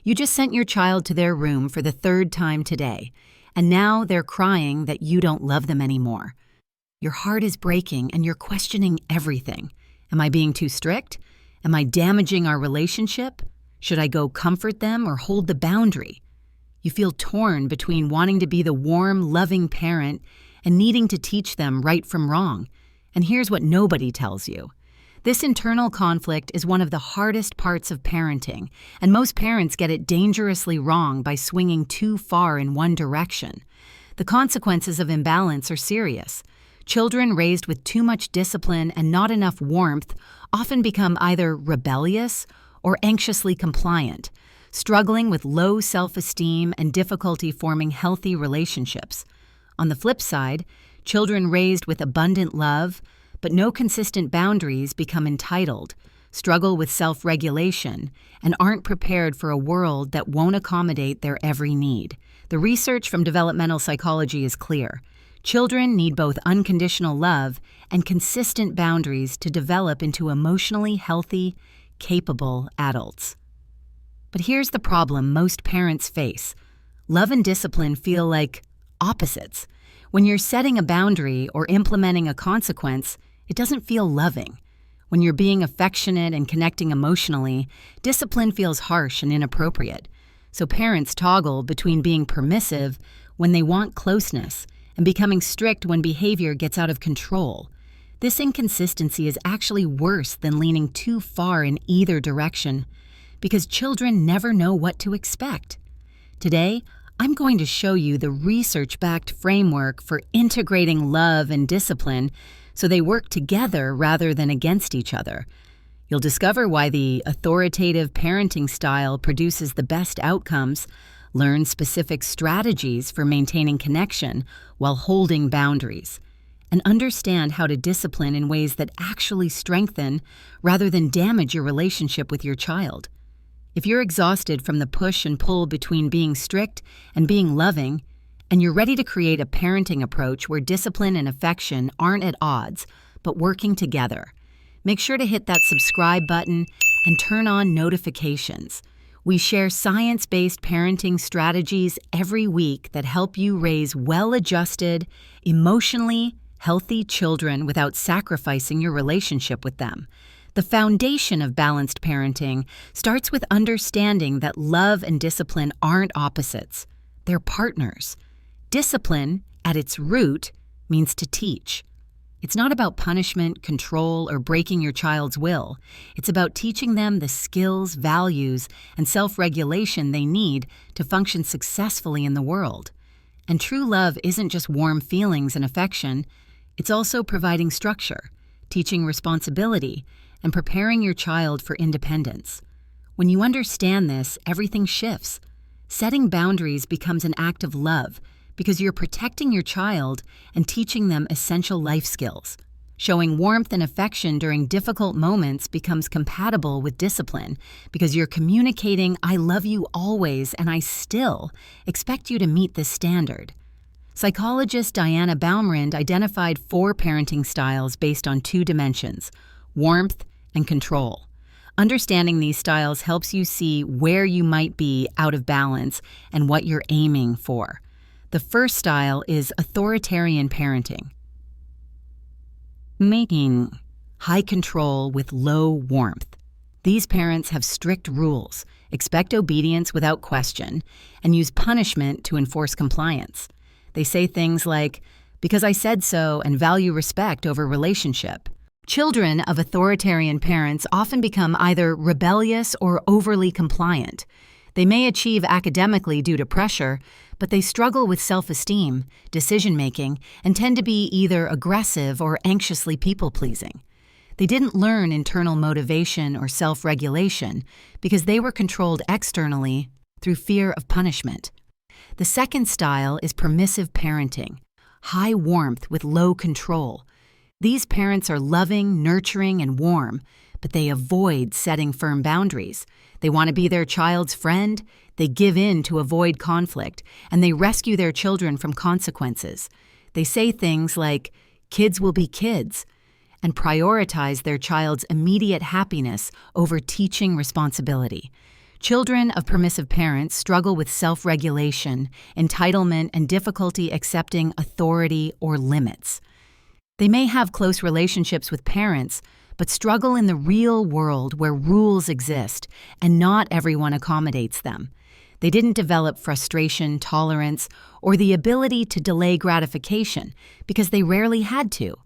You just sent your child to their room for the third time today, and now they're crying that you don't love them anymore. Your heart is breaking and you're questioning everything. Am I being too strict? Am I damaging our relationship? Should I go comfort them or hold the boundary? You feel torn between wanting to be the warm, loving parent and needing to teach them right from wrong. And here's what nobody tells you. This internal conflict is one of the hardest parts of parenting, and most parents get it dangerously wrong by swinging too far in one direction. The consequences of imbalance are serious. Children raised with too much discipline and not enough warmth often become either rebellious or anxiously compliant, struggling with low self-esteem and difficulty forming healthy relationships. On the flip side, children raised with abundant love but no consistent boundaries become entitled, struggle with self-regulation, and aren't prepared for a world that won't accommodate their every need. The research from developmental psychology is clear. Children need both unconditional love and consistent boundaries to develop into emotionally healthy, capable adults. But here's the problem most parents face. Love and discipline feel like opposites. When you're setting a boundary or implementing a consequence, it doesn't feel loving. When you're being affectionate and connecting emotionally, discipline feels harsh and inappropriate. So parents toggle between being permissive when they want closeness and becoming strict when behavior gets out of control. This inconsistency is actually worse than leaning too far in either direction, because children never know what to expect. Today, I'm going to show you the research-backed framework for integrating love and discipline so they work together rather than against each other. You'll discover why the authoritative parenting style produces the best outcomes, learn specific strategies for maintaining connection while holding boundaries, and understand how to discipline in ways that actually strengthen rather than damage your relationship with your child. If you're exhausted from the push and pull between being strict and being loving, and you're ready to create a parenting approach where discipline and affection aren't at odds, but working together, make sure to hit that subscribe button and turn on notifications. We share science-based parenting strategies every week that help you raise well-adjusted, emotionally healthy children without sacrificing your relationship with them. The foundation of balanced parenting starts with understanding that love and discipline aren't opposites. They're partners. Discipline, at its root, means to teach. It's not about punishment, control, or breaking your child's will. It's about teaching them the skills, values, and self-regulation they need to function successfully in the world. And true love isn't just warm feelings and affection. It's also providing structure, teaching responsibility, and preparing your child for independence. When you understand this, everything shifts. Setting boundaries becomes an act of love because you're protecting your child and teaching them essential life skills. Showing warmth and affection during difficult moments becomes compatible with discipline because you're communicating, "I love you always, and I still expect you to meet this standard." Psychologist Diana Baumrind identified 4 parenting styles based on 2 dimensions: warmth and control. Understanding these styles helps you see where you might be out of balance and what you're aiming for. The first style is authoritarian parenting. Making high control with low warmth. These parents have strict rules, expect obedience without question, and use punishment to enforce compliance. They say things like, "Because I said so," and value respect over relationship. Children of authoritarian parents often become either rebellious or overly compliant. They may achieve academically due to pressure, but they struggle with self-esteem, decision-making, and tend to be either aggressive or anxiously people-pleasing. They didn't learn internal motivation or self-regulation because they were controlled externally through fear of punishment. The second style is permissive parenting, high warmth with low control. These parents are loving, nurturing, and warm, but they avoid setting firm boundaries. They want to be their child's friend, they give in to avoid conflict, and they rescue their children from consequences. They say things like, "Kids will be kids," and prioritize their child's immediate happiness over teaching responsibility. Children of permissive parents struggle with self-regulation, entitlement, and difficulty accepting authority or limits. They may have close relationships with parents, but struggle in the real world where rules exist and not everyone accommodates them. They didn't develop frustration, tolerance, or the ability to delay gratification because they rarely had to.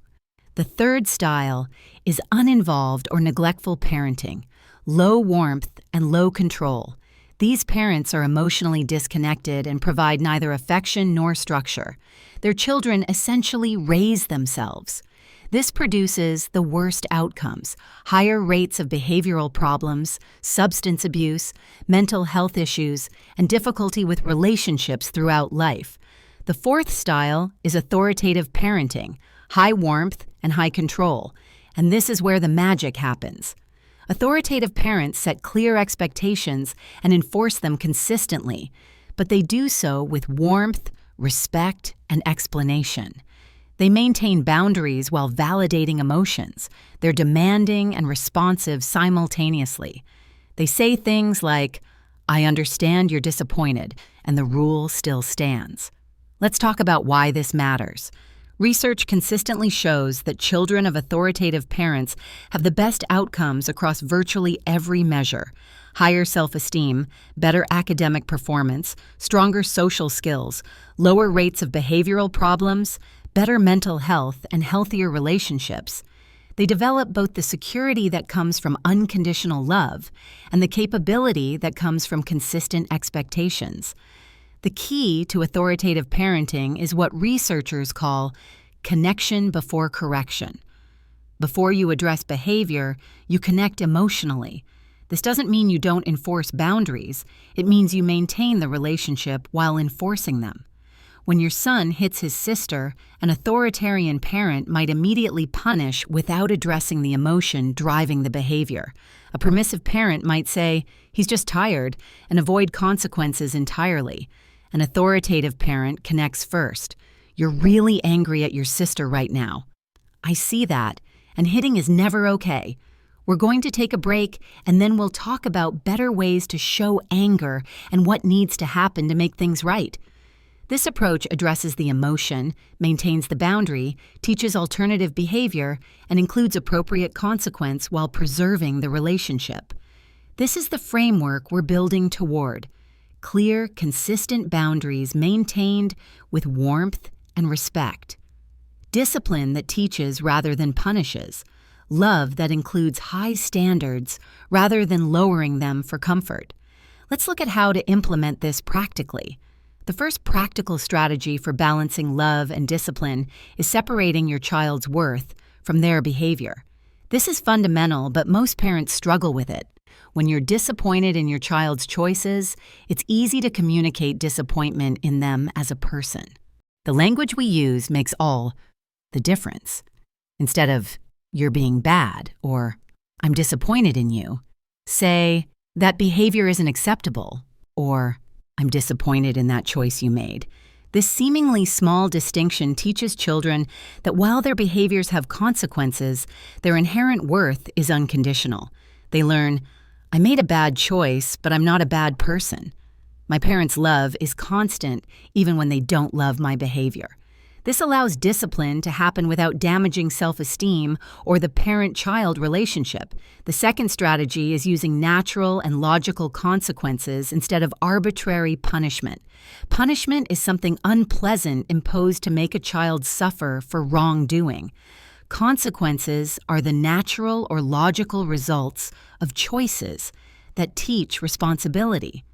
The third style is uninvolved or neglectful parenting, low warmth and low control. These parents are emotionally disconnected and provide neither affection nor structure. Their children essentially raise themselves. This produces the worst outcomes: higher rates of behavioral problems, substance abuse, mental health issues, and difficulty with relationships throughout life. The fourth style is authoritative parenting, high warmth and high control, and this is where the magic happens. Authoritative parents set clear expectations and enforce them consistently, but they do so with warmth, respect, and explanation. They maintain boundaries while validating emotions. They're demanding and responsive simultaneously. They say things like, "I understand you're disappointed, and the rule still stands." Let's talk about why this matters. Research consistently shows that children of authoritative parents have the best outcomes across virtually every measure: higher self-esteem, better academic performance, stronger social skills, lower rates of behavioral problems, better mental health, and healthier relationships. They develop both the security that comes from unconditional love and the capability that comes from consistent expectations. The key to authoritative parenting is what researchers call connection before correction. Before you address behavior, you connect emotionally. This doesn't mean you don't enforce boundaries. It means you maintain the relationship while enforcing them. When your son hits his sister, an authoritarian parent might immediately punish without addressing the emotion driving the behavior. A permissive parent might say, "He's just tired," and avoid consequences entirely. An authoritative parent connects first. "You're really angry at your sister right now. I see that, and hitting is never okay. We're going to take a break, and then we'll talk about better ways to show anger and what needs to happen to make things right." This approach addresses the emotion, maintains the boundary, teaches alternative behavior, and includes appropriate consequence while preserving the relationship. This is the framework we're building toward: clear, consistent boundaries maintained with warmth and respect. Discipline that teaches rather than punishes. Love that includes high standards rather than lowering them for comfort. Let's look at how to implement this practically. The first practical strategy for balancing love and discipline is separating your child's worth from their behavior. This is fundamental, but most parents struggle with it. When you're disappointed in your child's choices, it's easy to communicate disappointment in them as a person. The language we use makes all the difference. Instead of, "You're being bad," or "I'm disappointed in you," say, "That behavior isn't acceptable," or "I'm disappointed in that choice you made." This seemingly small distinction teaches children that while their behaviors have consequences, their inherent worth is unconditional. They learn, "I made a bad choice, but I'm not a bad person. My parents' love is constant even when they don't love my behavior." This allows discipline to happen without damaging self-esteem or the parent-child relationship. The second strategy is using natural and logical consequences instead of arbitrary punishment. Punishment is something unpleasant imposed to make a child suffer for wrongdoing. Consequences are the natural or logical results of choices that teach responsibility.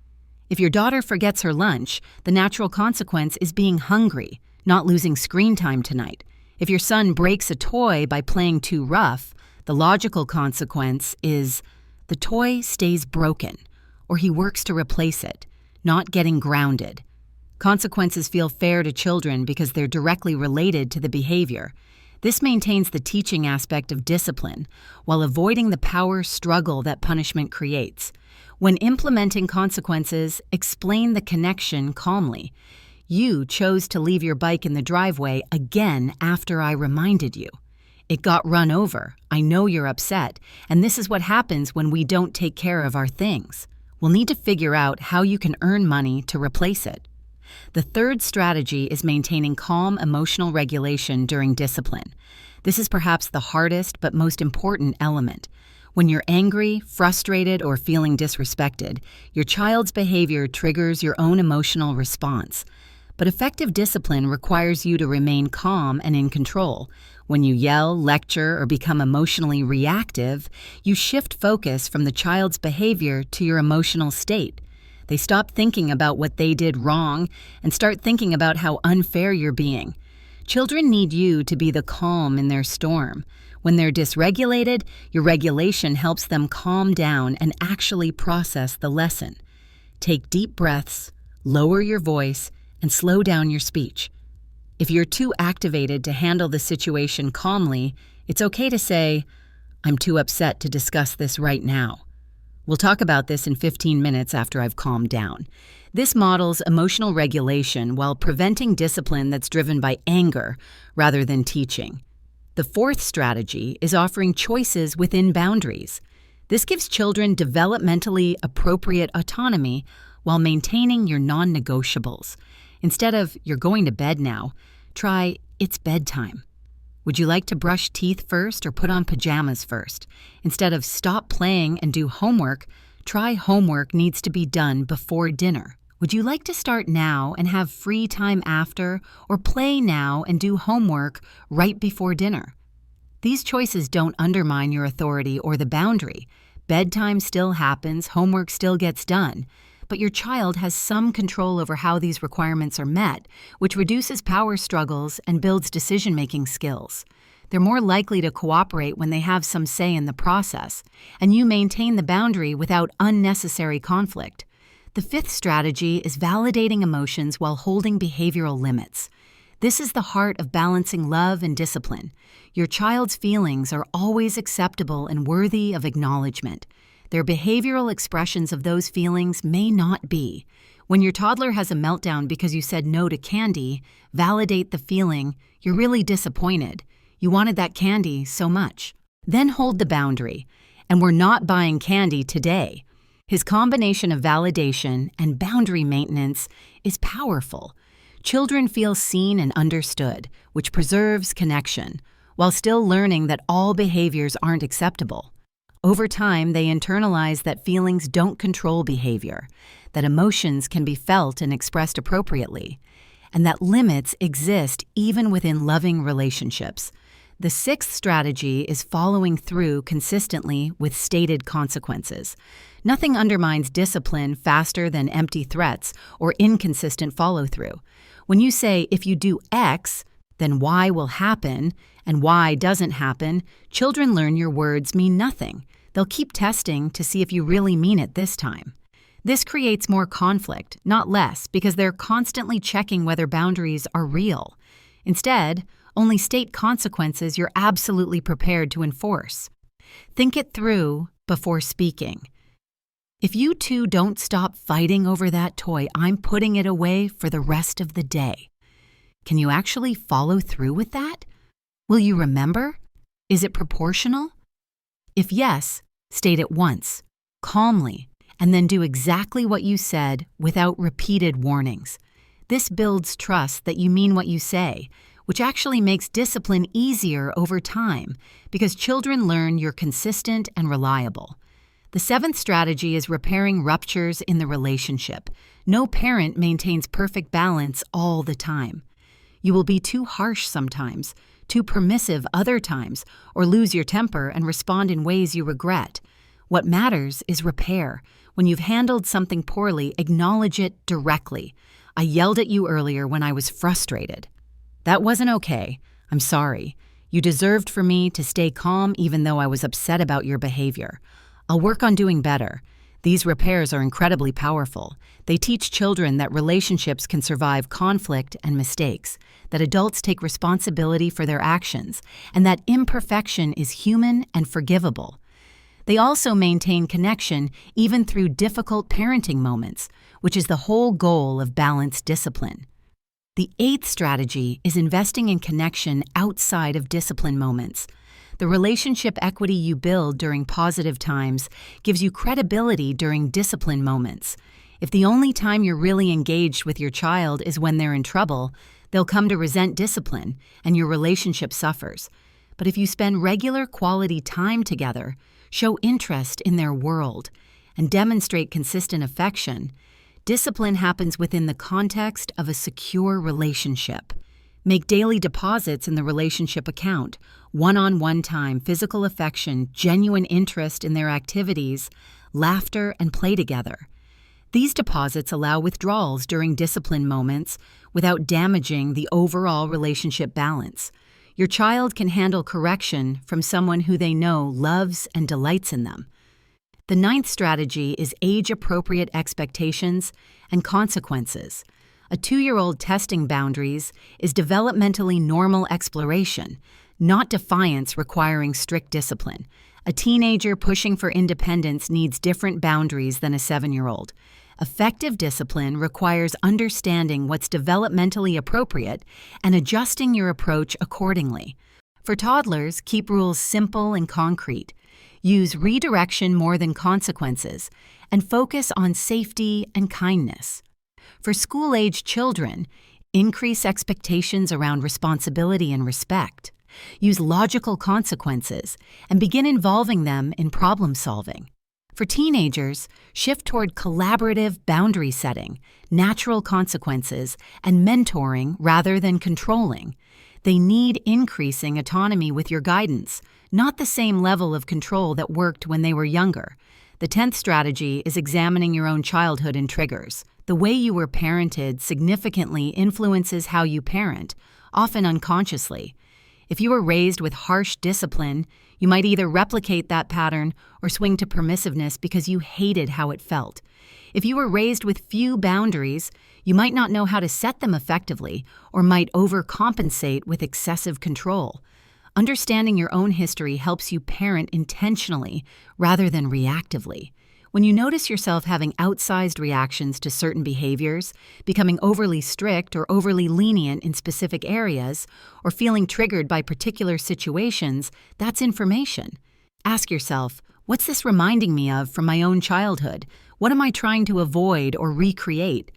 If your daughter forgets her lunch, the natural consequence is being hungry, not losing screen time tonight. If your son breaks a toy by playing too rough, the logical consequence is the toy stays broken, or he works to replace it, not getting grounded. Consequences feel fair to children because they're directly related to the behavior. This maintains the teaching aspect of discipline while avoiding the power struggle that punishment creates. When implementing consequences, explain the connection calmly. "You chose to leave your bike in the driveway again after I reminded you. It got run over. I know you're upset, and this is what happens when we don't take care of our things. We'll need to figure out how you can earn money to replace it. The third strategy is maintaining calm emotional regulation during discipline. This is perhaps the hardest but most important element. When you're angry, frustrated, or feeling disrespected, your child's behavior triggers your own emotional response. But effective discipline requires you to remain calm and in control. When you yell, lecture, or become emotionally reactive, you shift focus from the child's behavior to your emotional state. They stop thinking about what they did wrong and start thinking about how unfair you're being. Children need you to be the calm in their storm. When they're dysregulated, your regulation helps them calm down and actually process the lesson. Take deep breaths, lower your voice, and slow down your speech. If you're too activated to handle the situation calmly, it's okay to say, "I'm too upset to discuss this right now. We'll talk about this in 15 minutes after I've calmed down." This models emotional regulation while preventing discipline that's driven by anger rather than teaching. The fourth strategy is offering choices within boundaries. This gives children developmentally appropriate autonomy while maintaining your non-negotiables. Instead of "you're going to bed now," try "it's bedtime." Would you like to brush teeth first or put on pajamas first? Instead of "stop playing and do homework," try "homework needs to be done before dinner." Would you like to start now and have free time after, or play now and do homework right before dinner? These choices don't undermine your authority or the boundary. Bedtime still happens, homework still gets done, but your child has some control over how these requirements are met, which reduces power struggles and builds decision-making skills. They're more likely to cooperate when they have some say in the process, and you maintain the boundary without unnecessary conflict. The fifth strategy is validating emotions while holding behavioral limits. This is the heart of balancing love and discipline. Your child's feelings are always acceptable and worthy of acknowledgement. Their behavioral expressions of those feelings may not be. When your toddler has a meltdown because you said no to candy, validate the feeling, "You're really disappointed. You wanted that candy so much." Then hold the boundary, "And we're not buying candy today." His combination of validation and boundary maintenance is powerful. Children feel seen and understood, which preserves connection, while still learning that all behaviors aren't acceptable. Over time, they internalize that feelings don't control behavior, that emotions can be felt and expressed appropriately, and that limits exist even within loving relationships. The sixth strategy is following through consistently with stated consequences. Nothing undermines discipline faster than empty threats or inconsistent follow-through. When you say, "if you do X, then Y will happen," and Y doesn't happen, children learn your words mean nothing. They'll keep testing to see if you really mean it this time. This creates more conflict, not less, because they're constantly checking whether boundaries are real. Instead, only state consequences you're absolutely prepared to enforce. Think it through before speaking. "If you two don't stop fighting over that toy, I'm putting it away for the rest of the day." Can you actually follow through with that? Will you remember? Is it proportional? If yes, state it once, calmly, and then do exactly what you said without repeated warnings. This builds trust that you mean what you say, which actually makes discipline easier over time because children learn you're consistent and reliable. The seventh strategy is repairing ruptures in the relationship. No parent maintains perfect balance all the time. You will be too harsh sometimes, too permissive other times, or lose your temper and respond in ways you regret. What matters is repair. When you've handled something poorly, acknowledge it directly. "I yelled at you earlier when I was frustrated. That wasn't okay. I'm sorry. You deserved for me to stay calm even though I was upset about your behavior. I'll work on doing better." These repairs are incredibly powerful. They teach children that relationships can survive conflict and mistakes, that adults take responsibility for their actions, and that imperfection is human and forgivable. They also maintain connection even through difficult parenting moments, which is the whole goal of balanced discipline. The eighth strategy is investing in connection outside of discipline moments. The relationship equity you build during positive times gives you credibility during discipline moments. If the only time you're really engaged with your child is when they're in trouble, they'll come to resent discipline, and your relationship suffers. But if you spend regular quality time together, show interest in their world, and demonstrate consistent affection, discipline happens within the context of a secure relationship. Make daily deposits in the relationship account, one-on-one time, physical affection, genuine interest in their activities, laughter, and play together. These deposits allow withdrawals during discipline moments without damaging the overall relationship balance. Your child can handle correction from someone who they know loves and delights in them. The ninth strategy is age-appropriate expectations and consequences. A 2-year-old testing boundaries is developmentally normal exploration, not defiance requiring strict discipline. A teenager pushing for independence needs different boundaries than a 7-year-old. Effective discipline requires understanding what's developmentally appropriate and adjusting your approach accordingly. For toddlers, keep rules simple and concrete. Use redirection more than consequences, and focus on safety and kindness. For school-age children, increase expectations around responsibility and respect. Use logical consequences and begin involving them in problem solving. For teenagers, shift toward collaborative boundary setting, natural consequences, and mentoring rather than controlling. They need increasing autonomy with your guidance, not the same level of control that worked when they were younger. The 10th strategy is examining your own childhood and triggers. The way you were parented significantly influences how you parent, often unconsciously. If you were raised with harsh discipline, you might either replicate that pattern or swing to permissiveness because you hated how it felt. If you were raised with few boundaries, you might not know how to set them effectively or might overcompensate with excessive control. Understanding your own history helps you parent intentionally rather than reactively. When you notice yourself having outsized reactions to certain behaviors, becoming overly strict or overly lenient in specific areas, or feeling triggered by particular situations, that's information. Ask yourself, what's this reminding me of from my own childhood? What am I trying to avoid or recreate?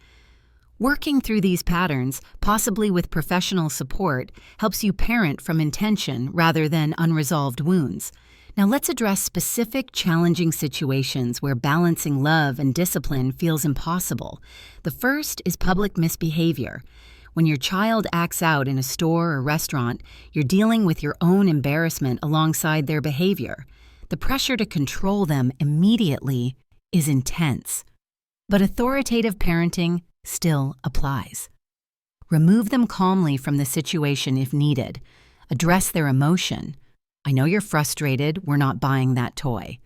Working through these patterns, possibly with professional support, helps you parent from intention rather than unresolved wounds. Now let's address specific challenging situations where balancing love and discipline feels impossible. The first is public misbehavior. When your child acts out in a store or restaurant, you're dealing with your own embarrassment alongside their behavior. The pressure to control them immediately is intense. But authoritative parenting still applies. Remove them calmly from the situation if needed. Address their emotion. I know you're frustrated, we're not buying that toy.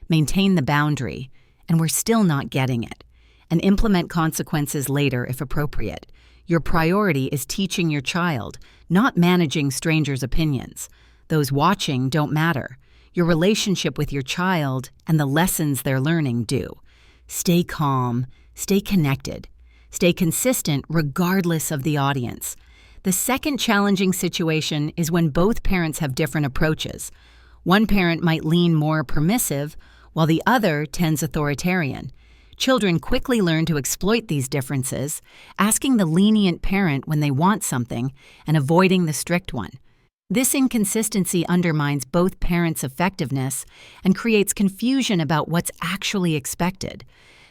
Maintain the boundary, and we're still not getting it. And implement consequences later if appropriate. Your priority is teaching your child, not managing strangers' opinions. Those watching don't matter. Your relationship with your child and the lessons they're learning do. Stay calm, stay connected, stay consistent regardless of the audience. The second challenging situation is when both parents have different approaches. One parent might lean more permissive, while the other tends authoritarian. Children quickly learn to exploit these differences, asking the lenient parent when they want something and avoiding the strict one. This inconsistency undermines both parents' effectiveness and creates confusion about what's actually expected.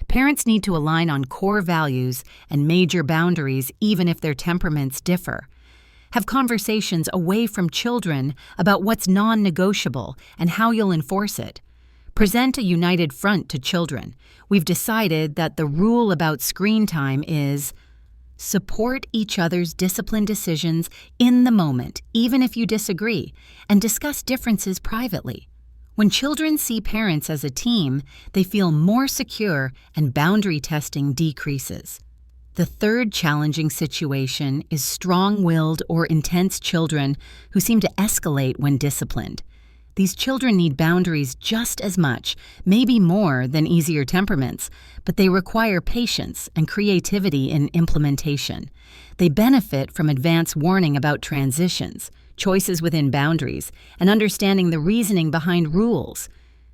Parents need to align on core values and major boundaries even if their temperaments differ. Have conversations away from children about what's non-negotiable and how you'll enforce it. Present a united front to children. We've decided that the rule about screen time is support each other's discipline decisions in the moment, even if you disagree, and discuss differences privately. When children see parents as a team, they feel more secure and boundary testing decreases. The third challenging situation is strong-willed or intense children who seem to escalate when disciplined. These children need boundaries just as much, maybe more than easier temperaments, but they require patience and creativity in implementation. They benefit from advance warning about transitions, choices within boundaries, and understanding the reasoning behind rules.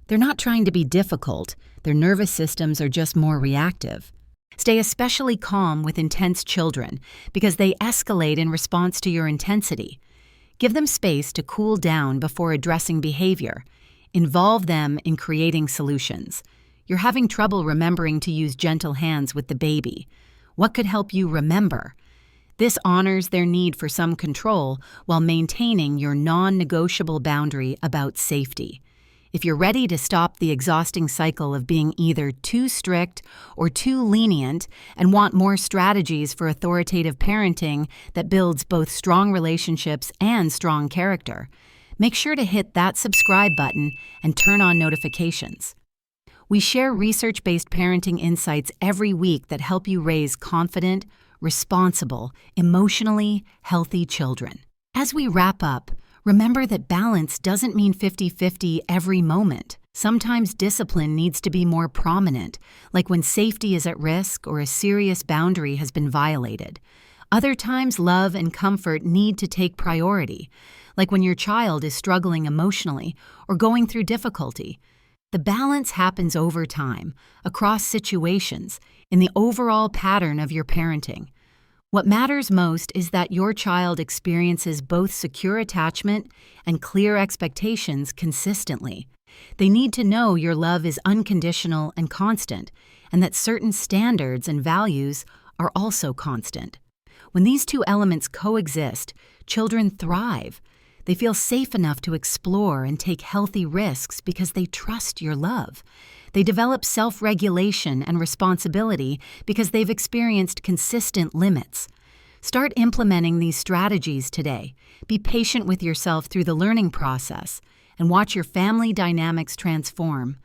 They're not trying to be difficult, their nervous systems are just more reactive. Stay especially calm with intense children because they escalate in response to your intensity. Give them space to cool down before addressing behavior. Involve them in creating solutions. You're having trouble remembering to use gentle hands with the baby. What could help you remember? This honors their need for some control while maintaining your non-negotiable boundary about safety. If you're ready to stop the exhausting cycle of being either too strict or too lenient and want more strategies for authoritative parenting that builds both strong relationships and strong character, make sure to hit that subscribe button and turn on notifications. We share research-based parenting insights every week that help you raise confident, responsible, emotionally healthy children. As we wrap up, remember that balance doesn't mean 50-50 every moment. Sometimes discipline needs to be more prominent, like when safety is at risk or a serious boundary has been violated. Other times, love and comfort need to take priority, like when your child is struggling emotionally or going through difficulty. The balance happens over time, across situations, in the overall pattern of your parenting. What matters most is that your child experiences both secure attachment and clear expectations consistently. They need to know your love is unconditional and constant, and that certain standards and values are also constant. When these two elements coexist, children thrive. They feel safe enough to explore and take healthy risks because they trust your love. They develop self-regulation and responsibility because they've experienced consistent limits. Start implementing these strategies today. Be patient with yourself through the learning process and watch your family dynamics transform.